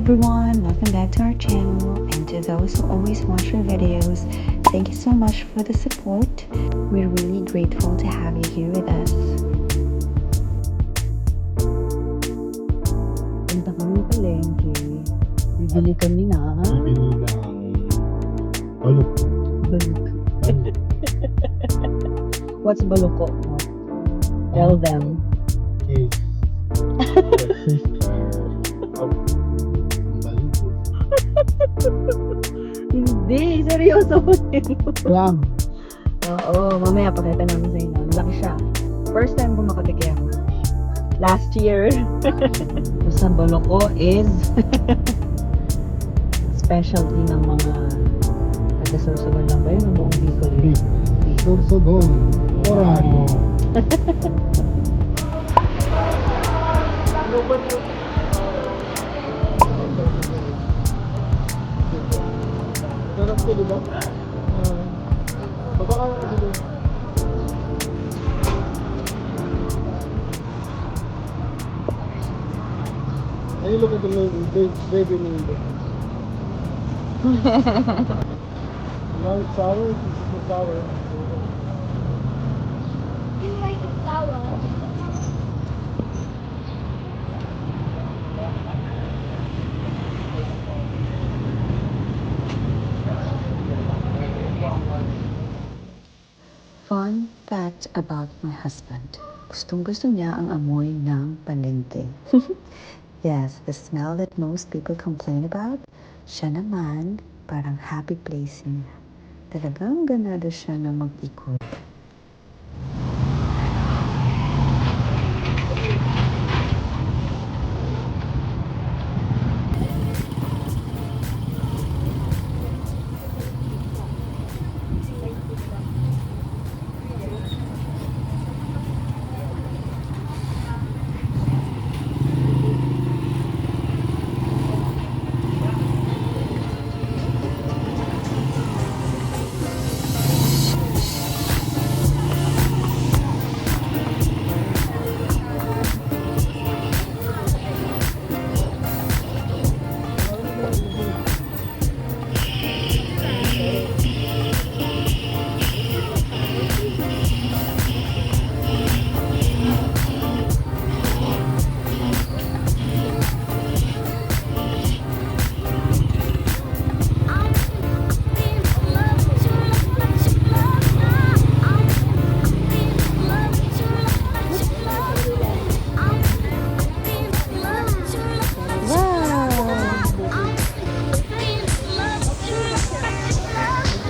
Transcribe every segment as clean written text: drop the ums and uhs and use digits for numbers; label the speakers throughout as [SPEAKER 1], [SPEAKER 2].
[SPEAKER 1] everyone, welcome back to our channel, and to those who always watch our videos, thank you so much for the support. We're really grateful to have you here with us. Punta kami palengke. Bibili kami na
[SPEAKER 2] Bibili ng balok.
[SPEAKER 1] balok. What's baloko? Tell them.
[SPEAKER 2] Is balito.
[SPEAKER 1] Hindi, seryoso ko yun.
[SPEAKER 2] Lang.
[SPEAKER 1] Oo, mamaya pakita namin sa inyo. Laki siya. First time ko makatikim. Last year. Basta baloko is specialty ng mga taga-Sorsogon lang ba yun? Ang buong Bicol yun.
[SPEAKER 2] Sorsogon. Orano. Sarap ko, diba? Baba ka kasi doon. Ayun, look at the baby window. Now it's sour, this is sour.
[SPEAKER 3] You like it sour?
[SPEAKER 1] Fun fact about my husband. Gustong-gusto niya ang amoy ng palengke. Yes, the smell that most people complain about, siya naman, parang happy place niya. Talagang ganado siya na mag-ikot.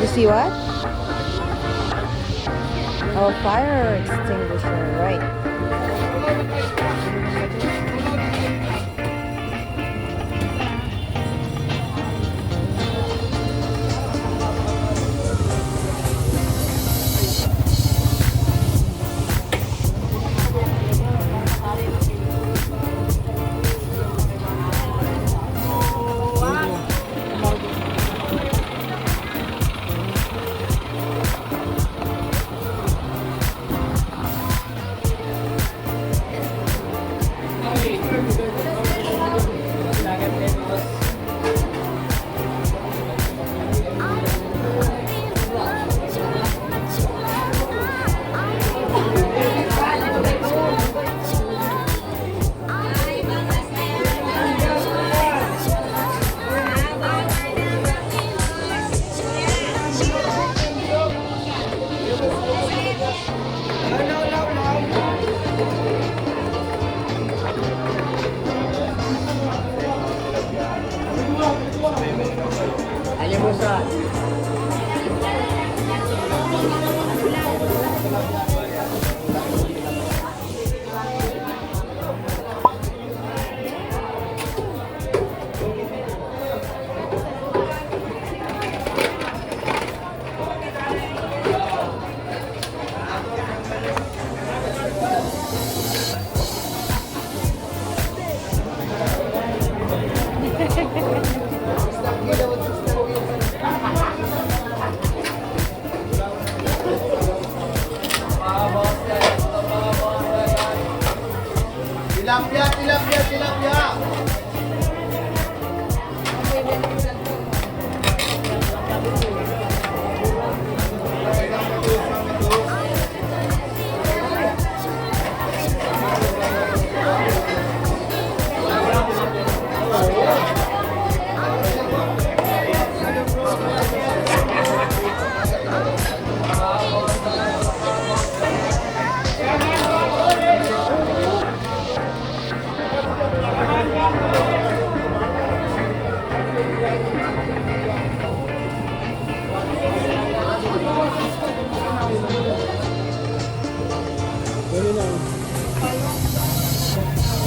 [SPEAKER 1] You see what? Oh, fire extinguisher, right.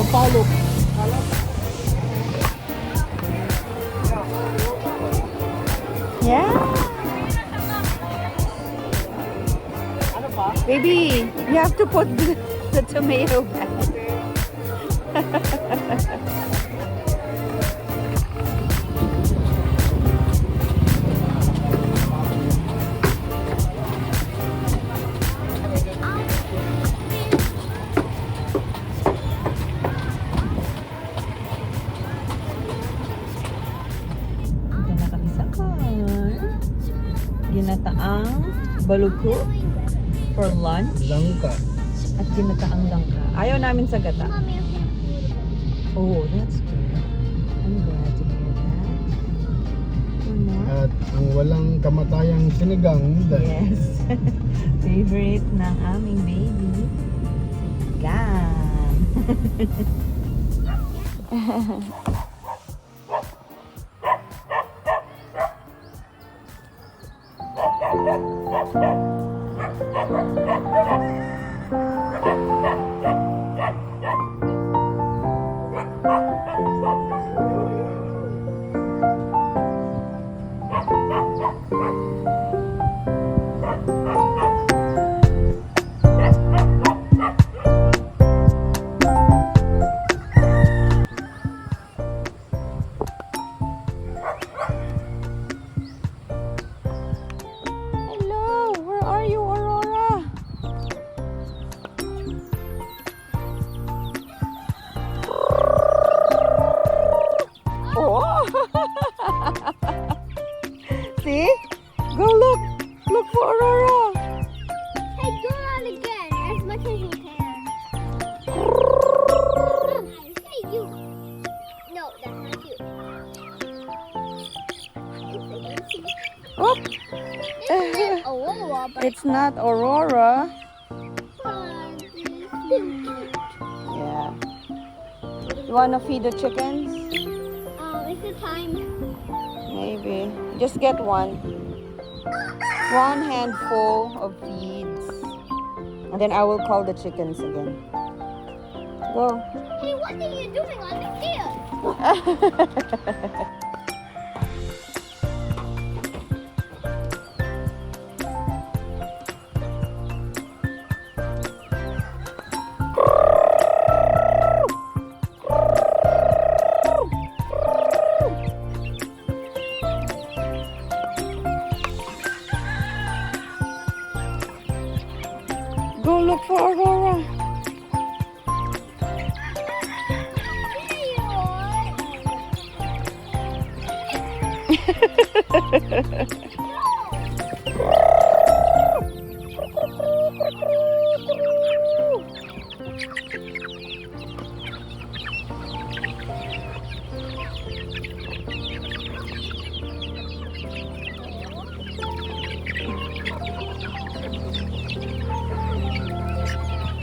[SPEAKER 2] Sampalok.
[SPEAKER 1] Yeah. Baby, you have to put the tomato back. Dito na kami sa car. Ginataang baluko for lunch.
[SPEAKER 2] Langka.
[SPEAKER 1] At ginataang langka. Ayaw namin sa gata.
[SPEAKER 3] Mommy, I'm gonna put it on.
[SPEAKER 1] Oh, that's good. I'm glad to hear that. One more?
[SPEAKER 2] At ang walang kamatayang sinigang dahil
[SPEAKER 1] Yes. Favorite ng aming baby. Gan. Hello, where are you, Aurora? Oh! See? Go look! Look for Aurora!
[SPEAKER 3] Hey, do that again as much as you can. Hey, you. No, that's not you.
[SPEAKER 1] Oh!
[SPEAKER 3] This is Aurora, but
[SPEAKER 1] It's not Aurora.
[SPEAKER 3] stupid.
[SPEAKER 1] Yeah. You wanna feed the chickens?
[SPEAKER 3] Is it time?
[SPEAKER 1] Maybe. Just get one. One handful of feeds. And then I will call the chickens again. Go.
[SPEAKER 3] Hey, what are you doing on the field?
[SPEAKER 1] Go look for Aurora.
[SPEAKER 3] Here you are.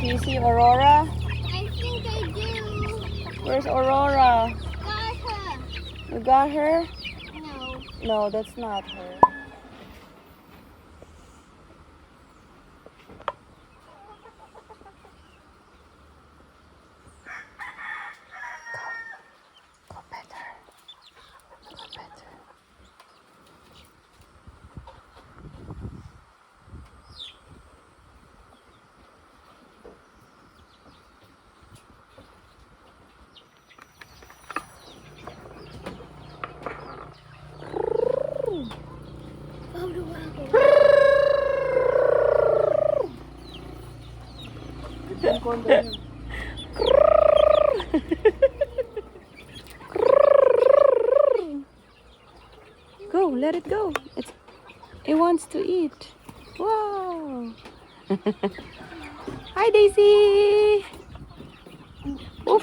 [SPEAKER 1] Do you see Aurora?
[SPEAKER 3] I think I do.
[SPEAKER 1] Where's Aurora?
[SPEAKER 3] Got her.
[SPEAKER 1] You got her?
[SPEAKER 3] No.
[SPEAKER 1] No, that's not her. Go pet her. Go pet her. Go, let it go. It wants to eat. Wow. Hi, Daisy. Oh.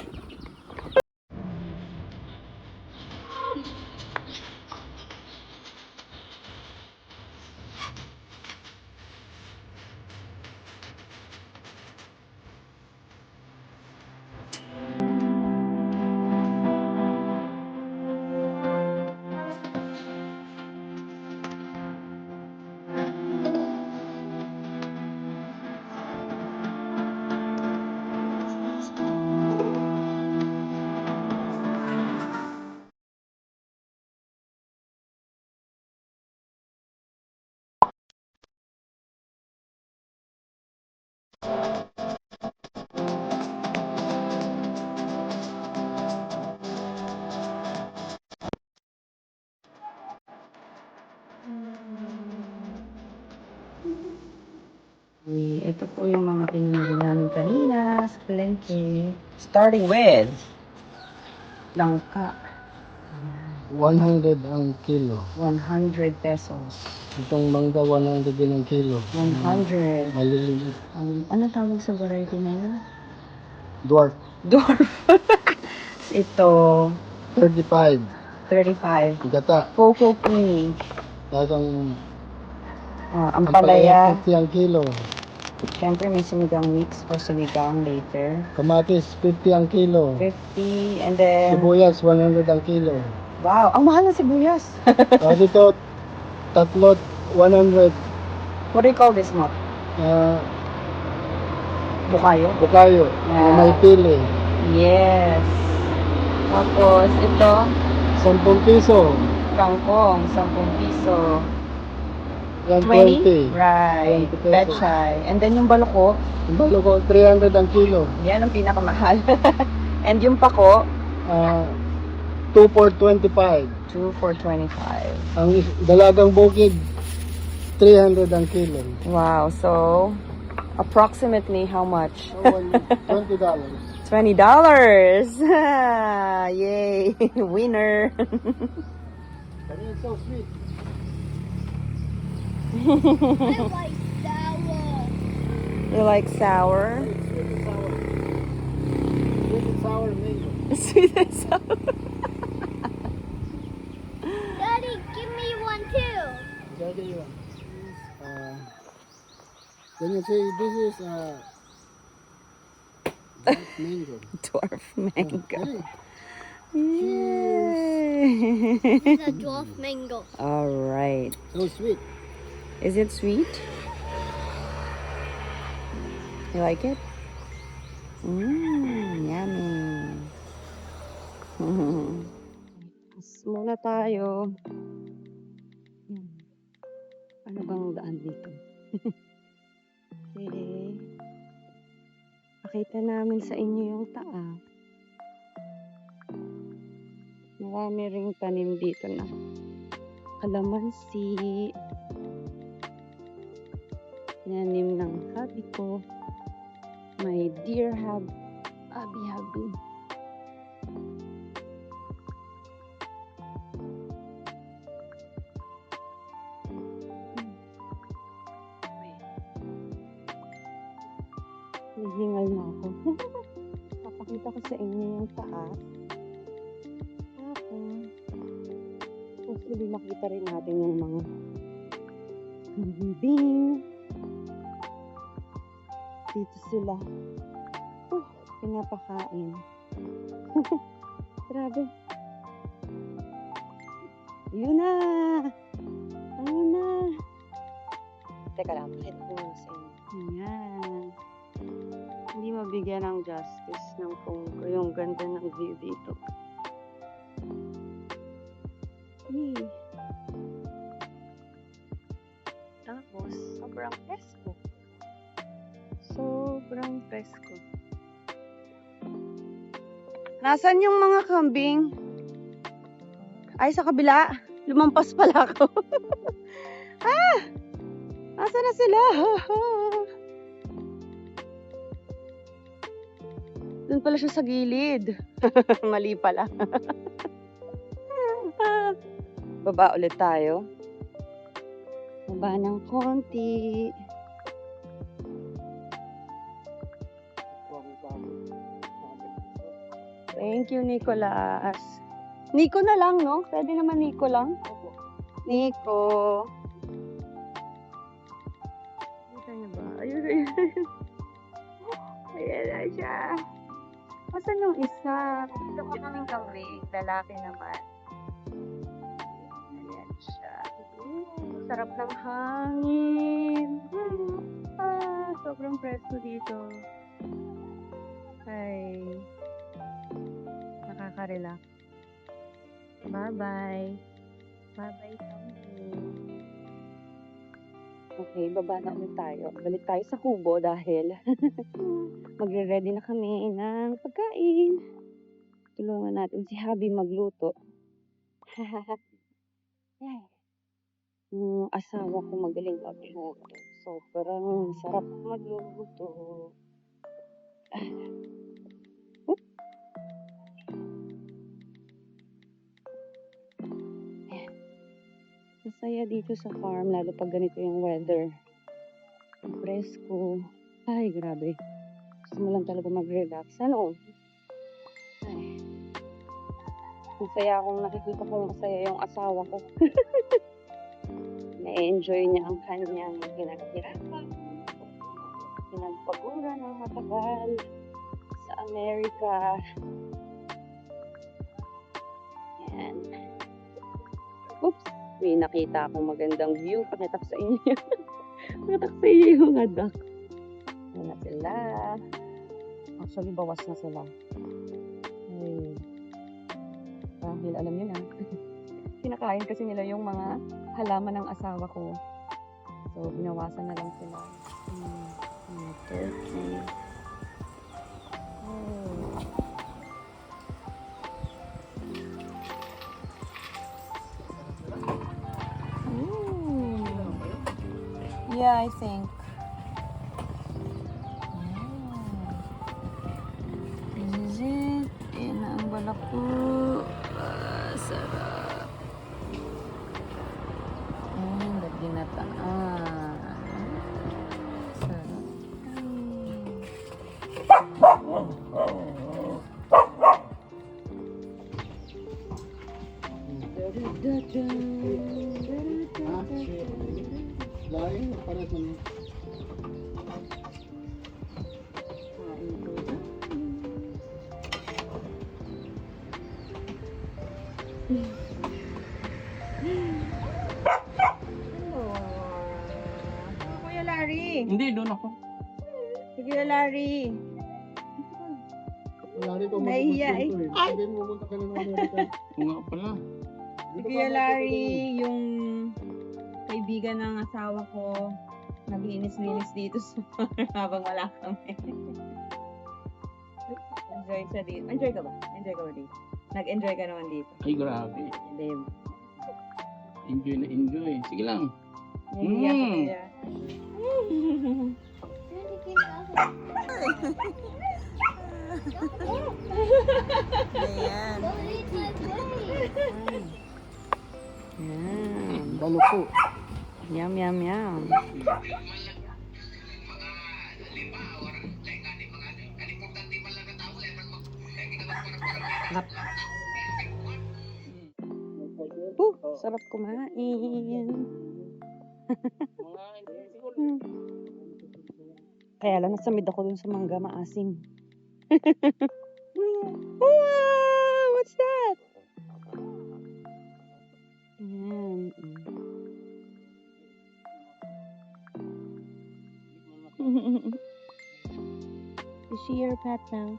[SPEAKER 1] Ito po yung mga pinili namin kanina sa palengke. Starting with langka.
[SPEAKER 2] 100 ang kilo.
[SPEAKER 1] 100 pesos.
[SPEAKER 2] Itong mangga 100 din ang kilo.
[SPEAKER 1] 100.
[SPEAKER 2] Maliliit.
[SPEAKER 1] Ano tawag sa variety na yun?
[SPEAKER 2] Dwarf.
[SPEAKER 1] Dwarf. Ito,
[SPEAKER 2] 35.
[SPEAKER 1] 35.
[SPEAKER 2] Gata.
[SPEAKER 1] Coco Pink.
[SPEAKER 2] Tapos
[SPEAKER 1] Ang palaya.
[SPEAKER 2] 50 ang kilo.
[SPEAKER 1] Siyempre may sinigang mix for sinigang later.
[SPEAKER 2] Kamatis 50 ang kilo.
[SPEAKER 1] 50. And then,
[SPEAKER 2] Sibuyas 100 ang kilo.
[SPEAKER 1] wow, ang mahal ng sibuyas.
[SPEAKER 2] Tapos ito, tatlot 100.
[SPEAKER 1] What do you call this mo? Bukayo?
[SPEAKER 2] Bukayo.
[SPEAKER 1] Yeah.
[SPEAKER 2] May pili.
[SPEAKER 1] Yes. Tapos, ito,
[SPEAKER 2] 10 piso.
[SPEAKER 1] kangkong, 10 piso.
[SPEAKER 2] Yan
[SPEAKER 1] 20?
[SPEAKER 2] 20.
[SPEAKER 1] Right.
[SPEAKER 2] 20 pesos.
[SPEAKER 1] Pechay. And then yung baloko,
[SPEAKER 2] Yung balo ko 300 ang kilo.
[SPEAKER 1] yan ang pinakamahal. And yung pako,
[SPEAKER 2] 2 for 25.
[SPEAKER 1] 2 for 25.
[SPEAKER 2] Ang dalagang bukid 300 ang kilo.
[SPEAKER 1] Wow. So, approximately how much?
[SPEAKER 2] $20.
[SPEAKER 1] $20. Yay. Winner.
[SPEAKER 2] It's so sweet.
[SPEAKER 3] I like sour.
[SPEAKER 1] You like sour?
[SPEAKER 2] Sweet and sour. Sweet and sour mango.
[SPEAKER 1] Sweet and sour.
[SPEAKER 3] Daddy, give me one too.
[SPEAKER 2] Okay, you want. Then you say this is mango.
[SPEAKER 1] Dwarf mango.
[SPEAKER 2] Okay.
[SPEAKER 1] Yay.
[SPEAKER 3] This is a dwarf mango.
[SPEAKER 1] All right.
[SPEAKER 2] So sweet.
[SPEAKER 1] Is it sweet? You like it? Yummy. Mas muna tayo. Ano bang daan dito? Okay. Pakita namin sa inyo yung taas. Marami ring tanim dito na. Kalamansi. Tinanim ng hubby ko. May deer habi. Hihingal na ako. Papakita ko sa inyo yung taas. Hopefully makita rin natin yung mga kambing. Dito sila. Pinapakain. Grabe. Yun na! Ayun na! Teka lang, pakita ko lang sa inyo. Ayan. Hindi mabigyan ng justice ng kung yung ganda ng view dito. Tapos, sobrang presko. Sobrang presko. Nasaan yung mga kambing? Ay, sa kabila. Lumampas pala ako. Nasaan na sila? Doon pala siya sa gilid. Mali pala. Baba ulit tayo. Baba ng konti. Thank you, Nicolas. Nico na lang, no? Pwede naman Nico lang. Nico. Kita niyo ba? Ayun. Ayan na siya. Asan yung isa? Ito pa kaming kambing. Lalaki naman. Ayan siya. Sarap ng hangin. Sobrang presko dito. Ay. Nakaka-relax. Bye-bye. Bye-bye, kambing.
[SPEAKER 4] Okay, baba na ulit tayo. Balik tayo sa kubo dahil magre-ready na kami ng pagkain. Tulungan natin si Habi magluto. Yay. Yung asawa ko magaling magluto. Sobrang sarap magluto. Oop. Ayan. Masaya dito sa farm, lalo pag ganito yung weather. Ang presko. Ay, grabe. Gusto mo lang talaga mag-relax. Ano? Ay. Masaya akong nakikita ko masaya yung asawa ko. Na-enjoy niya ang kanyang ginagirapan. Pinagpagura ng matagal sa Amerika. Yan. Oops! May nakita akong magandang view. Pakita ko sa inyo. Pakita ko sa inyo yung duck. Yan na sila. Actually, bawas na sila. Ay. Dahil alam niyo na. Kinakain kasi nila yung mga halaman ng asawa ko. So, binawasan na lang sila. Turkey. Oh. Yeah, I think. This is it. Yan na ang balak ko. Sarap. Ginataan. Sarap.
[SPEAKER 2] Lain, pares man.
[SPEAKER 4] Kuya Larry.
[SPEAKER 2] Hindi, doon ako.
[SPEAKER 4] Sige, Larry.
[SPEAKER 2] Wala rin kung
[SPEAKER 4] Nahiya eh.
[SPEAKER 2] Hindi mo pumunta ka na ng Amerika. Oo nga pala.
[SPEAKER 4] Sige, Larry, yung kaibigan ng asawa ko, naglinis-linis dito sa habang wala kami. Enjoy siya dito. Enjoy ka ba? Enjoy ka ba dito? Nag-enjoy ka naman dito.
[SPEAKER 2] Ay, grabe.
[SPEAKER 4] Hindi.
[SPEAKER 2] Enjoy na enjoy. Sige lang.
[SPEAKER 4] Nahiya ko kaya. Ayan.
[SPEAKER 3] Don't eat my plate.
[SPEAKER 4] Ayan. Baluko. Yum, yum, yum. Sarap. Sarap kumain. Kaya lang nasamid ako dun sa mangga, maasim. Wow! What's that? Ayan. Is she your pet now?